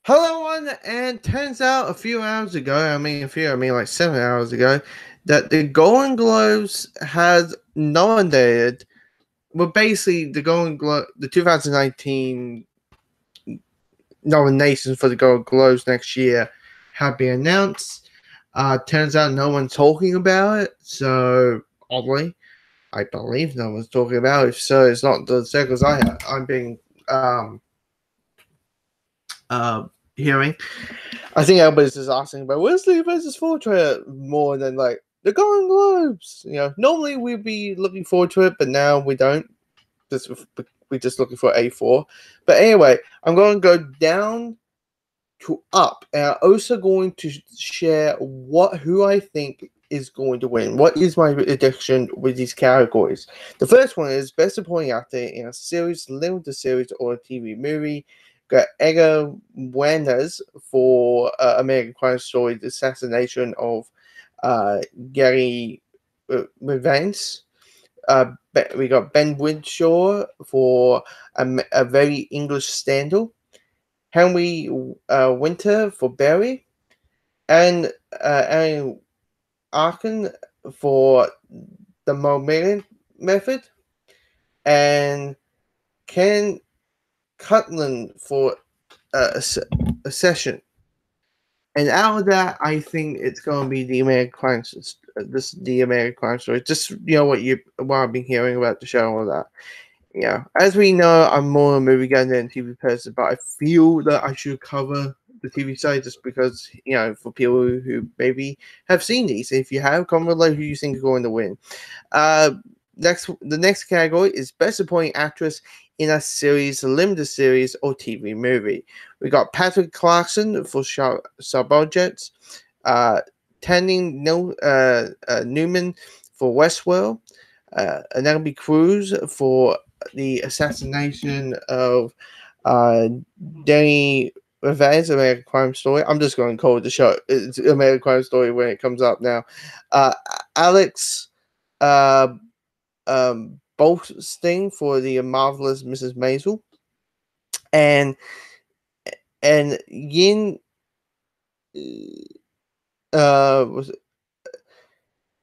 Hello, one, and turns out a few hours ago, I mean like 7 hours ago, that the Golden Globes has nominated, well, basically the 2019 nominations for the Golden Globes next year have been announced. Turns out no one's talking about it, so oddly, I believe no one's talking about it. So it's not the circles I'm being uh, hearing. I think everybody's just asking about where's the Avengers 4 trailer more than like the Golden Globes. Normally we'd be looking forward to it, but now we don't. Just we're just looking for A4. But anyway, I'm going to go down to up, and I'm also going to share who I think is going to win. What is my prediction with these categories? The first one is best supporting actor in a series, limited series, or a TV movie. Got Edgar Wenders for American Crime Story: The Assassination of Gary Vance. We got Ben Winshaw for a Very English Scandal. Henry Winter for Barry, and Aaron Arkin for the Moment Method, and Ken Cutland for a session. And out of that, I think it's going to be the American Crime. The American Crime Story. Just what I've been hearing about the show and all that. As we know, I'm more a movie guy than a TV person, but I feel that I should cover the TV side just because, for people who maybe have seen these. If you have, comment below who you think is going to win. The next category is Best Supporting Actress in a Series, Limited Series, or TV Movie. We got Patrick Clarkson for Suburgets, Tanning Newman for Westworld, Penelope Cruz for the assassination of Danny Revenge, American Crime Story. I'm just going to call it the show. It's American Crime Story when it comes up now. Alex Bolsting for the Marvelous Mrs. Maisel, and Yin was it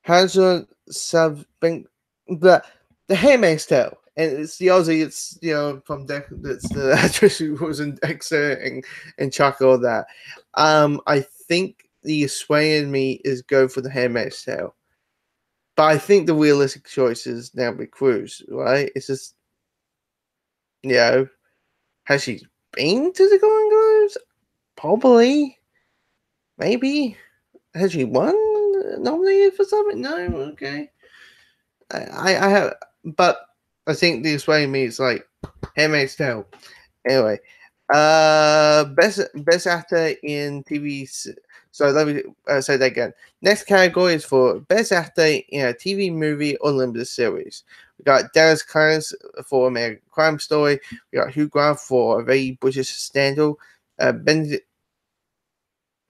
Hansel Savbink, the Handmaid's Tale. And it's the Aussie. It's from It's the actress who was in Dexter and Chuck, all that. I think the sway in me is go for the Handmaid's Tale, but I think the realistic choice is Penelope Cruz. Right? It's just has she been to the Golden Globes? Probably, maybe. Has she won? Nominated for something? No. Okay. I have, but I think the sway in me is like Handmaid's Tale. Anyway, best actor in TV. So let me say that again. Next category is for best actor in a TV movie or limited series. We got Dennis Clarence for American Crime Story. We got Hugh Grant for A Very British Scandal. Benedict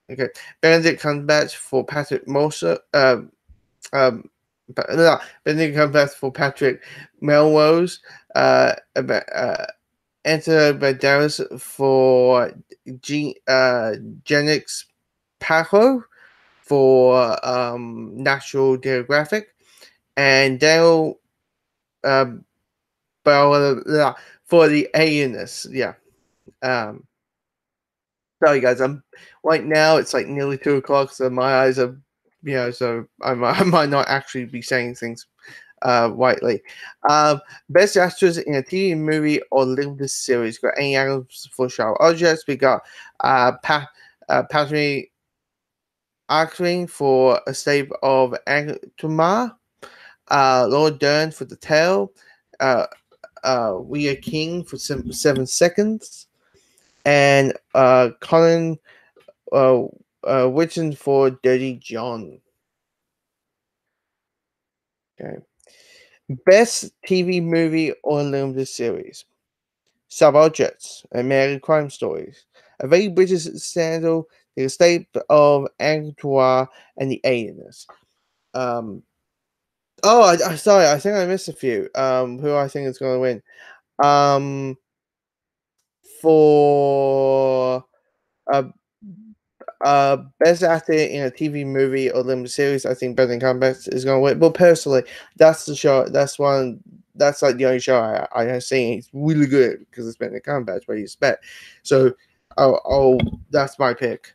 Cumberbatch for Patrick Moser. Benedict Cumberbatch for Patrick Melrose. Anthony Banderas for Genix Pajo for National Geographic, and Daniel for the Alienist. Yeah. Sorry guys, I'm right now. It's like nearly 2 o'clock, so my eyes are, so I might not actually be saying things rightly. Best actress in a TV movie or limited series. Got Amy Adams for Sharp Objects. We got Patrick Arkwright for A State of Angmar. Laura Dern for The Tale. Rhea King for 7 Seconds. And Colin Whitson for Dirty John. Okay. Best TV movie or limited series. Suburgets, American Crime Stories, A Very British Scandal, The Estate of Angtois, and The Alienist. Sorry, I think I missed a few. Who I think is going to win. For Uh, Best actor in a TV movie or limited series, I think Benedict Cumberbatch is going to win. But personally, that's the show. That's one. That's like the only show I have seen. It's really good because it's Benedict Cumberbatch, what you expect. So, that's my pick.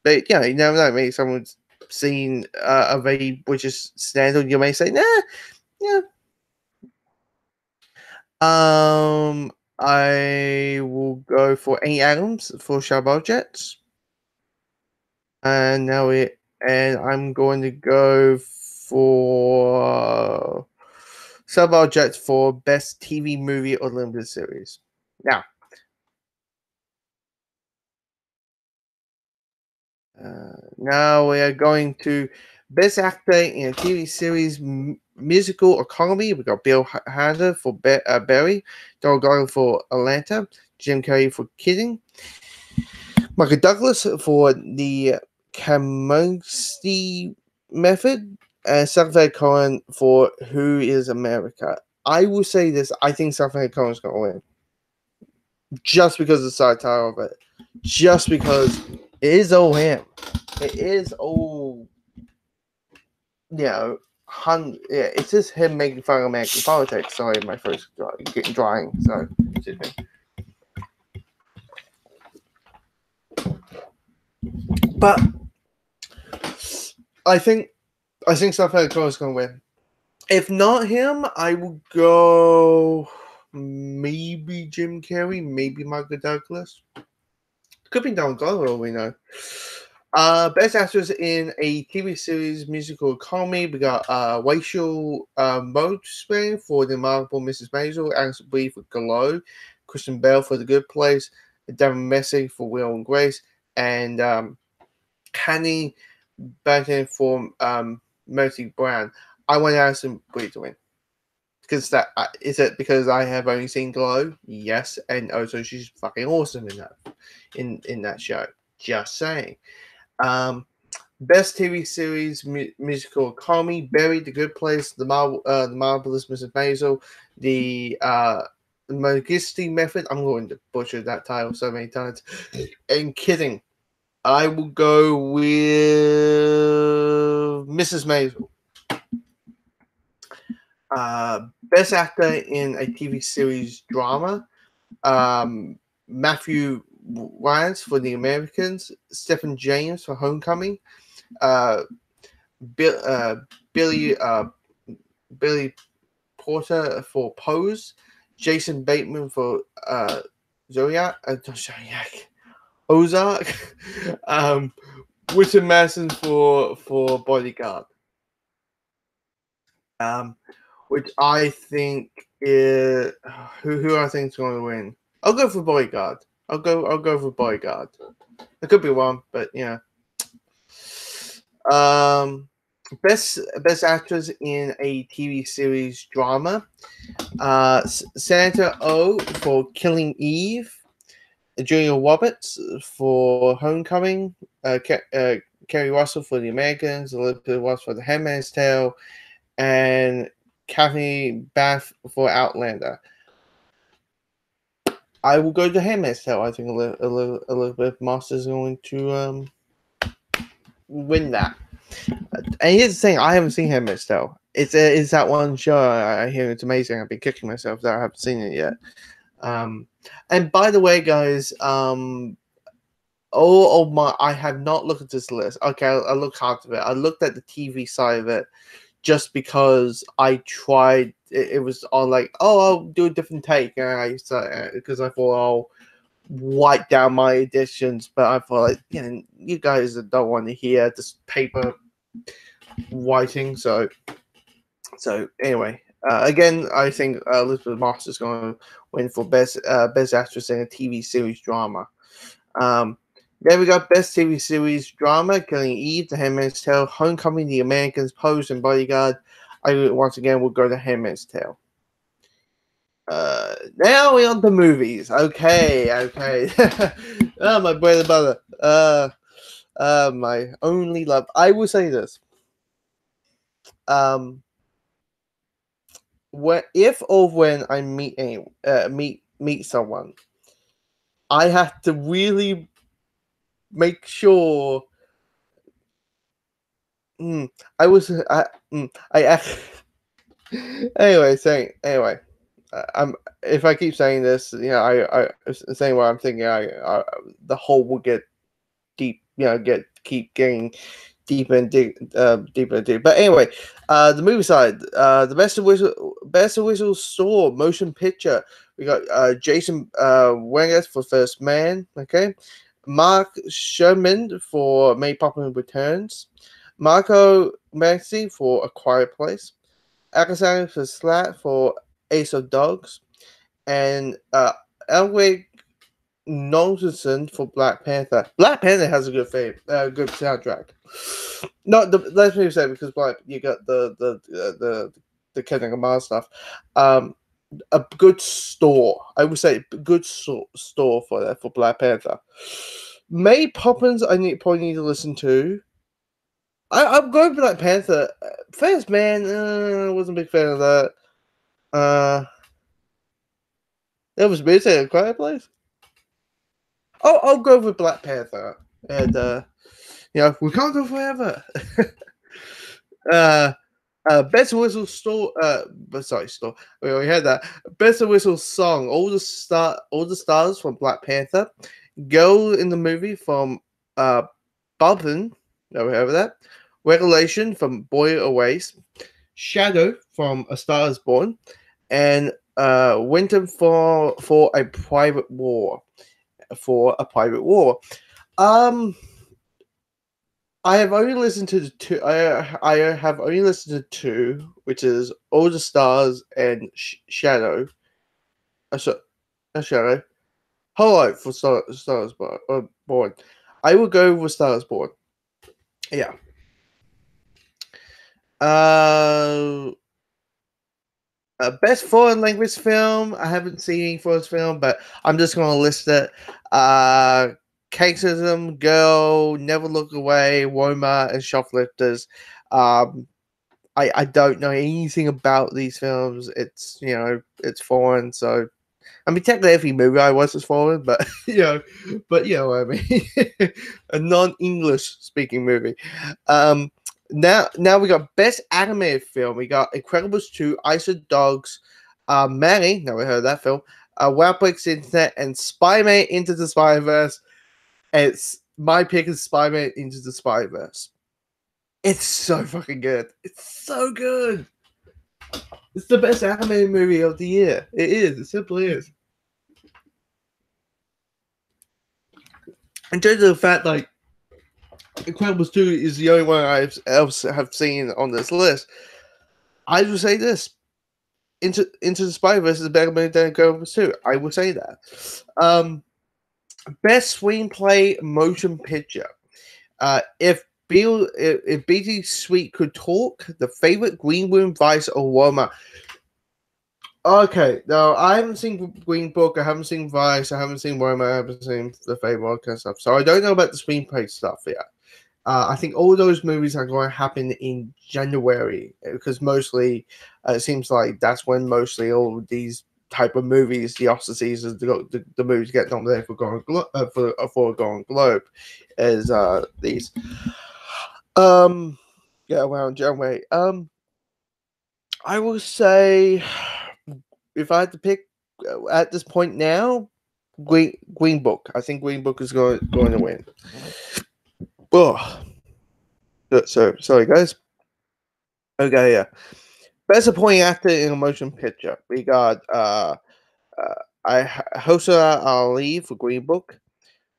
But yeah, you never know. Maybe someone's seen a very British standard. You may say, nah, yeah. I will go for Amy Adams for Sharp Jets. And I'm going to go for Sub Jets for best TV movie or limited series. Now we are going to best actor in a TV series, musical or comedy. We got Bill Hader for Barry, Donald Glover for Atlanta, Jim Carrey for Kidding, Michael Douglas for the Kominsky Method, and Sacha Cohen for Who Is America. I will say this: I think Sacha Cohen is going to win, just because of the satire of it, just because it is all him. It is all, yeah, it's just him making fun of American politics. Sorry, my first getting drying. So, excuse me. But I think Sacha Cohen is going to win. If not him, I will go maybe Jim Carrey, maybe Michael Douglas. Could be Donald Glover, we know. Best actress in a TV series, musical, comedy. We got Rachel Motswain for The Remarkable Mrs. Maisel, Alison Brie for Glow, Kristen Bell for The Good Place, Devin Messi for Will and Grace, and Hanny Banton for Mercy Brown. I want Alison Brie to win. Because is it because I have only seen Glow? Yes, and also she's fucking awesome in that show. Just saying. Best TV series, musical comedy: Barry, The Good Place, The Marvelous Mrs. Maisel, The Magisti Method. I'm going to butcher that title so many times. And Kidding. I will go with Mrs. Maisel. Best actor in a TV series drama: Matthew Ryan for The Americans, Stephen James for Homecoming, Billy Porter for Pose, Jason Bateman for Ozark, Witten Madison for Bodyguard. Which I think is who I think is going to win. I'll go for Bodyguard. I'll go for Bodyguard. I could be wrong, but yeah. Best actress in a TV series drama: Sandra Oh for Killing Eve, Julia Roberts for Homecoming, Kerry Russell for The Americans, Elizabeth Watts for The Handmaid's Tale, and Kathy Bath for Outlander. I will go to Handmaid's Tale. I think Elizabeth Moss is going to win that. And here's the thing: I haven't seen Handmaid's Tale. It's that one show I hear it's amazing. I've been kicking myself that I haven't seen it yet. And by the way, guys, I have not looked at this list. Okay, I looked hard at it. I looked at the TV side of it just because I tried. It was on like, I'll do a different take, and because I thought I'll wipe down my editions, but I thought like, you guys don't want to hear this paper writing. So anyway, again, I think Elizabeth Moss is going to win for best actress in a TV series drama. Then we got best TV series drama: Killing Eve, The Handmaid's Tale, Homecoming, The Americans, Pose, and Bodyguard. I once again will go to Handmaid's Tale. Now we're on the movies. Okay. Oh, my bread and butter. My only love. I will say this. When I meet someone, I have to really make sure. I was I actually anyway, I'm if I keep saying this, I saying what I'm thinking, the hole will get deep, keep getting deeper and deeper and deeper. But anyway, the movie side, the best of whistle store motion picture. We got Jason Wenger for First Man. Okay, Mark Sherman for Mary Poppins Returns. Marco Maxey for A Quiet Place. Alexander for Slat for Ace of Dogs. And Elwig Nonsense for Black Panther. Black Panther has a good soundtrack. Not let's me say because you got the Kendrick Lamar stuff. A good store. I would say good store for that for Black Panther. May Poppins, probably need to listen to. I'm going for Black Panther. First Man, I wasn't a big fan of that. That was me saying A Quiet Place. I'll go with Black Panther, and we can't go forever. Best Whistle store. Store. We had that. Best Whistle song. All the stars from Black Panther. Girl in the movie from Bumpin'. Never heard of that. Regulation from Boy Erased. Shadow from A Star Is Born, and Winter for a Private War. For a Private War. I have only listened to the two. I have only listened to two, which is All the Stars and Shadow. Shadow. Hello for Stars Born. I will go with Stars Born. Yeah. Best foreign language film. I haven't seen any foreign film, but I'm just going to list it. Cakeism, Girl, Never Look Away, Woma, and Shoplifters. I don't know anything about these films. It's it's foreign, so I mean technically every movie I watch is foreign, but what I mean, a non-English speaking movie. Now we got best animated film. We got Incredibles 2, Ice of Dogs, Manny. Never heard of that film. Wild Breaks Internet and Spider-Man Into the Spider-Verse. It's my pick is Spider-Man Into the Spider-Verse. It's so fucking good. It's so good. It's the best animated movie of the year. It is. It simply is. In terms of the fact, like, Incredibles 2 is the only one I have seen on this list, I would say this. Into the Spider-Verse is better than Incredibles 2. I would say that. Best screenplay motion picture. If BT Sweet could talk, The Favorite, Green Room, Vice, or Roma. Okay, no, I haven't seen Green Book, I haven't seen Vice, I haven't seen Roma, I haven't seen The Favorite, all kind of stuff. So I don't know about the screenplay stuff yet. I think all those movies are going to happen in January because mostly it seems like that's when mostly all these type of movies, the Oscar seasons, the movies get nominated for for a Golden Globe, is these. Around January. I will say, if I had to pick at this point now, Green Book. I think Green Book is going to win. Oh, so sorry guys. Okay, yeah. Best supporting actor in a motion picture. We got Hosa Ali for Green Book.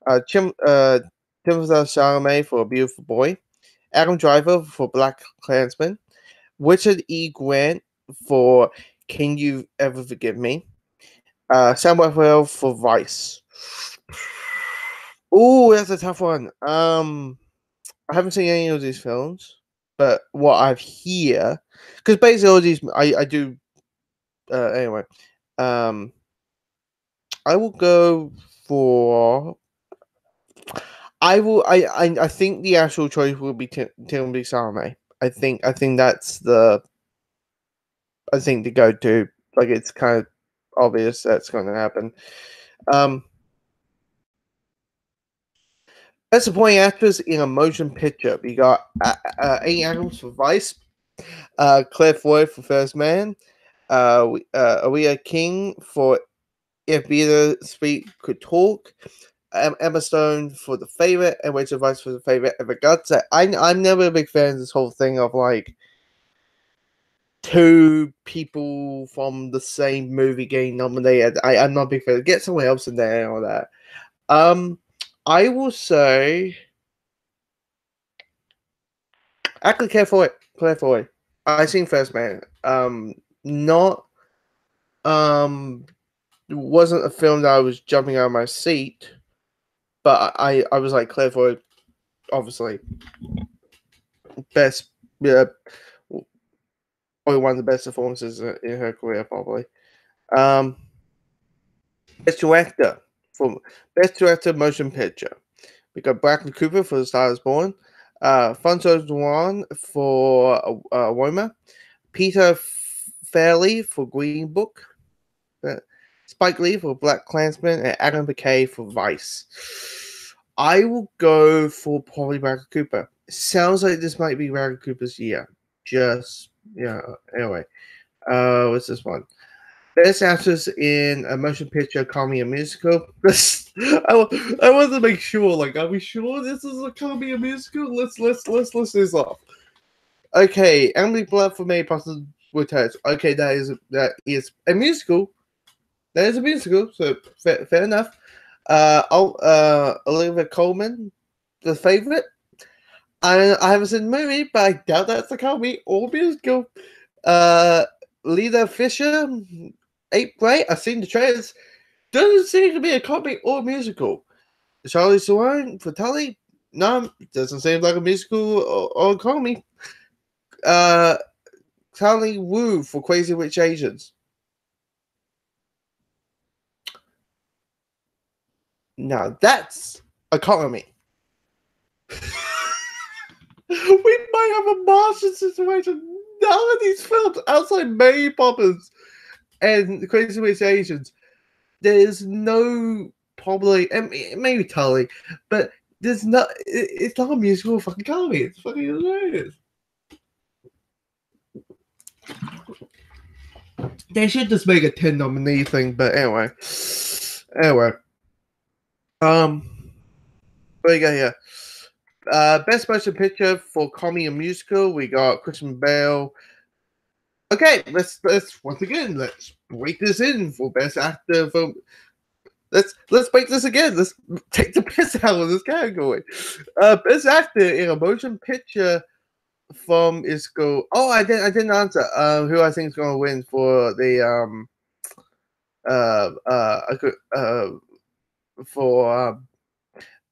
Timothée Chalamet for A Beautiful Boy. Adam Driver for Black Klansman. Richard E. Grant for Can You Ever Forgive Me? Sam Rockwell for Vice. Oh, that's a tough one. I haven't seen any of these films, but what I've hear, because basically all these, I do. Anyway, I will go for. I think the actual choice will be Timothée Chalamet. I think that's the. I think to go to, like, it's kind of obvious that's going to happen. Best Supporting Actress in a Motion Picture. We got Amy Adams for Vice, Claire Foy for First Man, Aria King for If Beaver Street Could Talk, Emma Stone for The Favorite, and Rachel Weisz for The Favorite. And I got to say, I'm never a big fan of this whole thing of like two people from the same movie getting nominated. I'm not a big fan. Get someone else in there and all that. I will say, actually, Claire Foy. I seen First Man. Not wasn't a film that I was jumping out of my seat, but I was like, Claire Foy, obviously, best, yeah, probably one of the best performances in her career, probably. Best director motion picture. We got Bradley Cooper for The Star Is Born, Alfonso Cuarón for Roma, Peter Farrelly for Green Book, Spike Lee for Black Klansman, and Adam McKay for Vice. I will go for probably Bradley Cooper. It sounds like this might be Bradley Cooper's year. Anyway, what's this one? Best actress in a motion picture, comedy, or musical. I want to make sure. Like, are we sure this is a comedy or musical? Let's list this off. Okay, Emily Blunt for Mary Poppins Returns. Okay, that is a musical. That is a musical. So fair enough. Olivia Colman, The Favorite. I haven't seen the movie, but I doubt that's a comedy or musical. Lita Fisher, Eighth Grade. I've seen the trailers. Doesn't seem to be a comedy or musical. Charlize Theron for Tully. No, doesn't seem like a musical or a comedy. Tally Wu for Crazy Rich Asians. Now that's a comedy. We might have a Martian situation. None of these films outside Mary Poppins and Crazy Rich Asians, there's no probably, maybe Tully, but there's not. It's not a musical fucking comedy. It's fucking hilarious. They should just make a 10 nominee thing, but anyway. What do you got here? Best motion picture for comedy and musical, we got Christian Bale. Okay, let's once again let's break this in for best actor. Let's break this again. Let's take the piss out of this category. Best actor in a motion picture from is go. Oh, I didn't answer. Who I think is going to win for the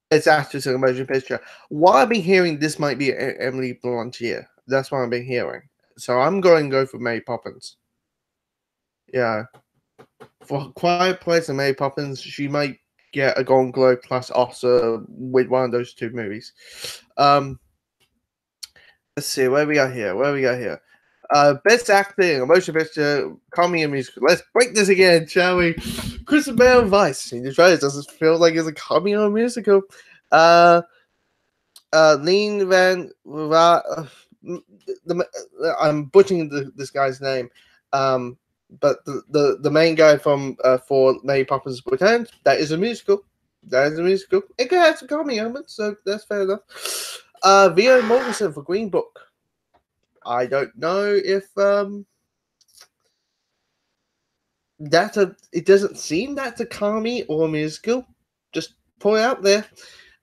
best actress in a motion picture. What I've been hearing, this might be Emily Blunt year. That's what I've been hearing. So I'm going to go for Mary Poppins. Yeah. For Quiet Place and Mary Poppins, she might get a Golden Globe plus Oscar with one of those two movies. Let's see, what do we got here? Best actor in a motion picture, comedy and musical. Let's break this again, shall we? Christian Bale and Vice. In the trailers, doesn't feel like it's a comedy or a musical. Lean Van I'm butchering this guy's name. But the main guy from for Mary Poppins Returns, that is a musical. It could have some comedy elements, so that's fair enough. Viggo Mortensen for Green Book. I don't know if it doesn't seem that's a comedy or a musical. Just put it out there.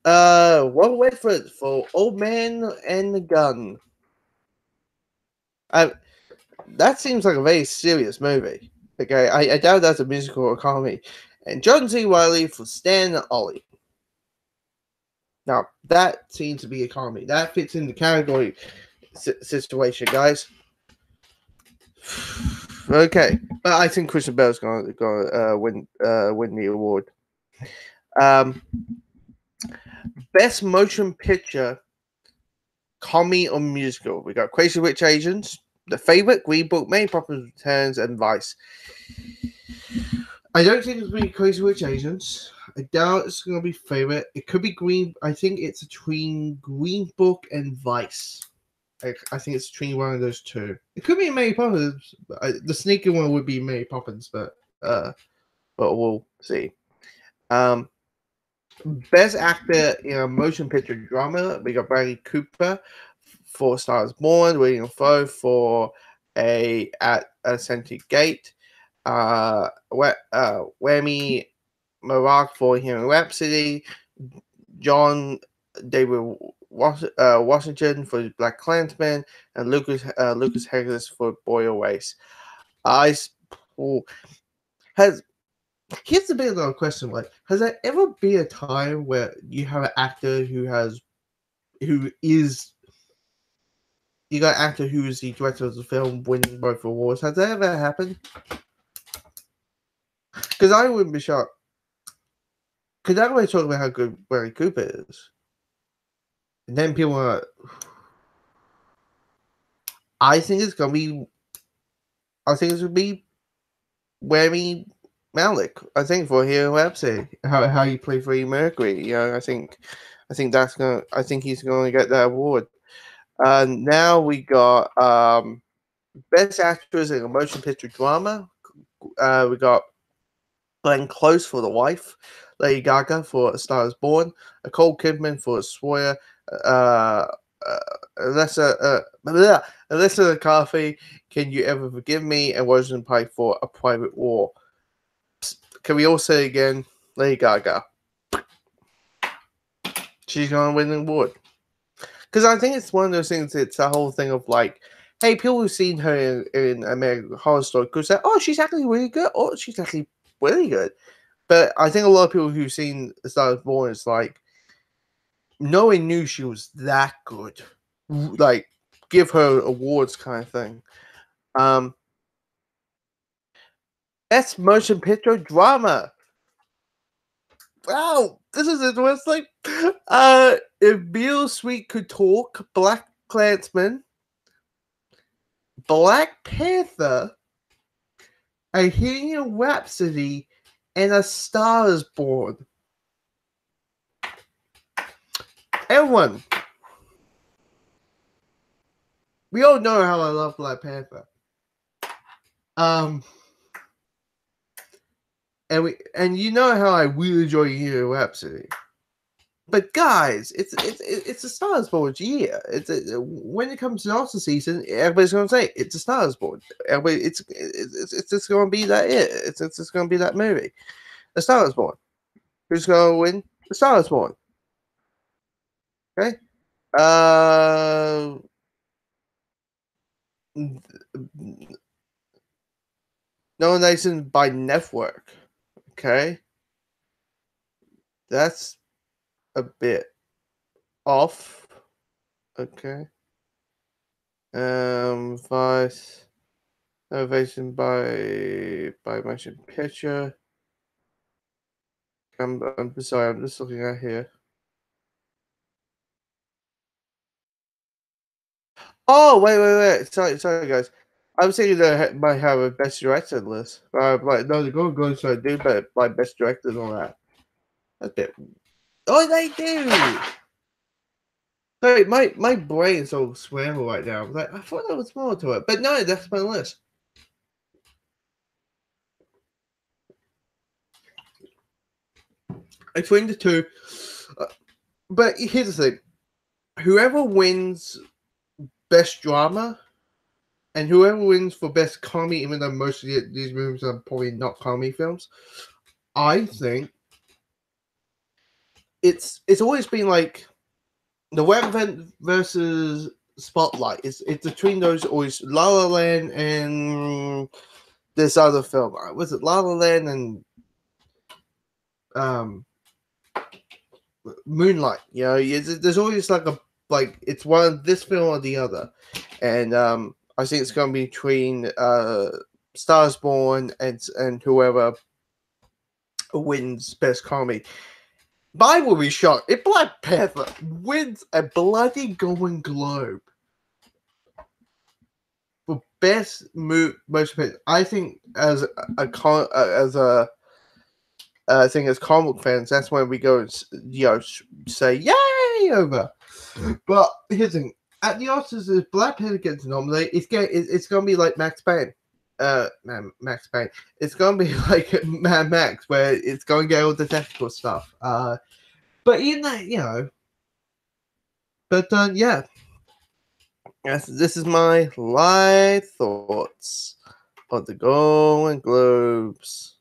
Robert Redford for Old Man and the Gun. That seems like a very serious movie. Okay, I doubt that's a musical or a comedy. And John C. Reilly for Stan and Ollie. Now, that seems to be a comedy. That fits in the category situation, guys. Okay, but I think Christian Bale's going to win the award. Best motion picture, comedy or musical. We got Crazy Rich Asians, The Favorite, Green Book, Mary Poppins Returns, and Vice. I don't think it's going to be Crazy Rich Asians. I doubt it's gonna be favorite. It could be Green. I think it's between Green Book and Vice. I think it's between one of those two. It could be Mary Poppins. The sneaky one would be Mary Poppins, but we'll see. Best actor in a motion picture drama, we got Bradley Cooper for Stars Born, William Dafoe for At a Scented Gate, Rami Malek for Bohemian Rhapsody, John David Washington for Black Klansman, and Lucas Hedges for Boy Erase. Here's the big little question: like, has there ever been a time where you have an actor you got an actor who is the director of the film winning both awards? Has that ever happened? Because I wouldn't be shocked. Because everybody talking about how good Bradley Cooper is, and then people are. I think it's gonna be Rami Malek. I think for Bohemian Rhapsody, how you play Freddie Mercury. I think he's gonna get that award. Now we got Best Actress in a Motion Picture Drama. We got Glenn Close for The Wife, Lady Gaga for A Star Is Born, Nicole Kidman for Sawyer, Alyssa McCarthy, Can You Ever Forgive Me, and Rosamund Pike for A Private War. Can we all say again, Lady Gaga? She's going to win the award. Because I think it's one of those things, it's a whole thing of like, hey, people who've seen her in American Horror Story could say, oh, she's actually really good. Oh, she's actually really good. But I think a lot of people who've seen A Star Is Born, it's like, no one knew she was that good. Like, give her awards kind of thing. Best Motion Picture Drama. Wow, this is interesting. If Beale Street Could Talk, Black Klansman, Black Panther, A Bohemian Rhapsody, and A Star Is Born. Everyone, we all know how I love Black Panther. And you know how I really enjoy Bohemian Rhapsody. But guys, it's a Star Is Born year. When it comes to Oscar season, everybody's going to say it's a Star Is Born. Everybody, it's just going to be that it. It's just going to be that movie. A Star Is Born. Who's going to win? A Star Is Born. Okay. Nomination by network. Okay. That's a bit off. Okay. Vice. Innovation by motion picture. I'm sorry, I'm just looking at here. Oh, wait. Sorry, guys. I was thinking they might have a best director list. Like, no, they're going to go to do, but like best director and all that. That's a bit. Oh, they do. Sorry, my brain's all scrambled right now. Like, I thought there was more to it, but no, that's my list. Between the two, but here's the thing: whoever wins best drama, and whoever wins for best comedy, even though most of these movies are probably not comedy films, I think it's always been like The Wet Event versus Spotlight. It's between those always La La Land and this other film. Was it La La Land and Moonlight? There's always like it's one of this film or the other, and I think it's going to be between Stars Born and whoever wins best comedy. But I will be shocked if Black Panther wins a bloody Golden Globe for best motion picture. I think as a I think as comic fans, that's when we go and say yay over. But here's the thing: at the Oscars, if Black Panther gets nominated, it's gonna be like Max Payne. Max Payne. It's gonna be like Mad Max, where it's gonna get all the technical stuff. But in that, But yeah, this is my live thoughts on the Golden Globes.